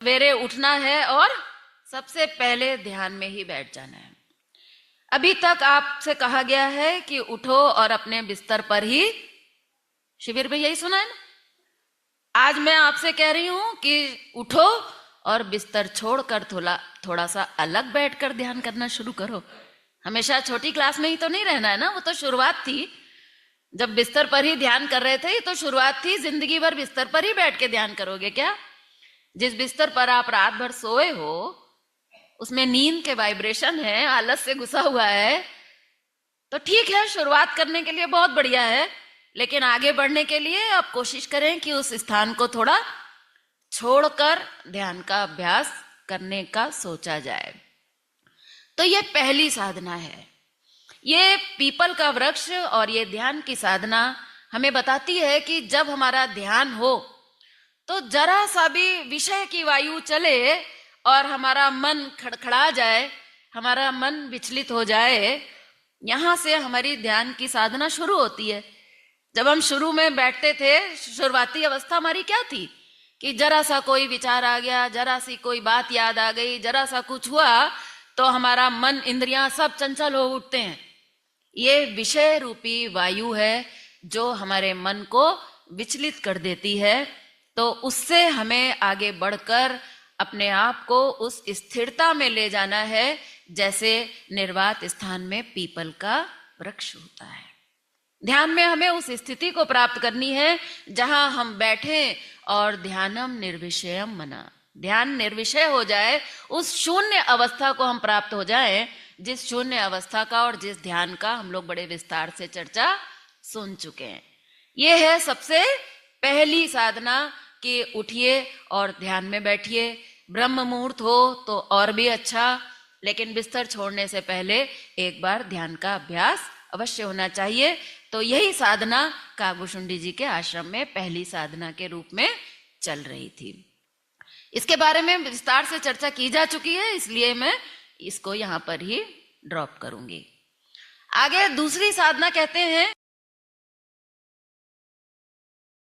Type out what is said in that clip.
सवेरे उठना है और सबसे पहले ध्यान में ही बैठ जाना है। अभी तक आपसे कहा गया है कि उठो और अपने बिस्तर पर ही, शिविर में यही सुना है ना। आज मैं आपसे कह रही हूं कि उठो और बिस्तर छोड़कर थोड़ा सा अलग बैठकर ध्यान करना शुरू करो। हमेशा छोटी क्लास में ही तो नहीं रहना है ना, वो तो शुरुआत थी। जब बिस्तर पर ही ध्यान कर रहे थे ये तो शुरुआत थी। जिंदगी भर बिस्तर पर ही बैठ के ध्यान करोगे क्या? जिस बिस्तर पर आप रात भर सोए हो उसमें नींद के वाइब्रेशन है, आलस से घुसा हुआ है। तो ठीक है, शुरुआत करने के लिए बहुत बढ़िया है, लेकिन आगे बढ़ने के लिए आप कोशिश करें कि उस स्थान को थोड़ा छोड़कर ध्यान का अभ्यास करने का सोचा जाए। तो ये पहली साधना है। ये पीपल का वृक्ष और ये ध्यान की साधना हमें बताती है कि जब हमारा ध्यान हो तो जरा सा भी विषय की वायु चले और हमारा मन खड़खड़ा जाए, हमारा मन विचलित हो जाए, यहां से हमारी ध्यान की साधना शुरू होती है। जब हम शुरू में बैठते थे, शुरुआती अवस्था हमारी क्या थी कि जरा सा कोई विचार आ गया, जरा सी कोई बात याद आ गई, जरा सा कुछ हुआ तो हमारा मन, इंद्रियां सब चंचल हो उठते हैं। ये विषय रूपी वायु है जो हमारे मन को विचलित कर देती है। तो उससे हमें आगे बढ़कर अपने आप को उस स्थिरता में ले जाना है जैसे निर्वात स्थान में पीपल का वृक्ष होता है। ध्यान में हमें उस स्थिति को प्राप्त करनी है जहां हम बैठे और ध्यानम निर्विषयम मना, ध्यान निर्विषय हो जाए, उस शून्य अवस्था को हम प्राप्त हो जाएं, जिस शून्य अवस्था का और जिस ध्यान का हम लोग बड़े विस्तार से चर्चा सुन चुके हैं। ये है सबसे पहली साधना कि उठिए और ध्यान में बैठिए। ब्रह्म मुहूर्त हो तो और भी अच्छा, लेकिन बिस्तर छोड़ने से पहले एक बार ध्यान का अभ्यास अवश्य होना चाहिए। तो यही साधना कागभूषुंडी जी के आश्रम में पहली साधना के रूप में चल रही थी। इसके बारे में विस्तार से चर्चा की जा चुकी है, इसलिए मैं इसको यहां पर ही ड्रॉप करूंगी। आगे दूसरी साधना कहते हैं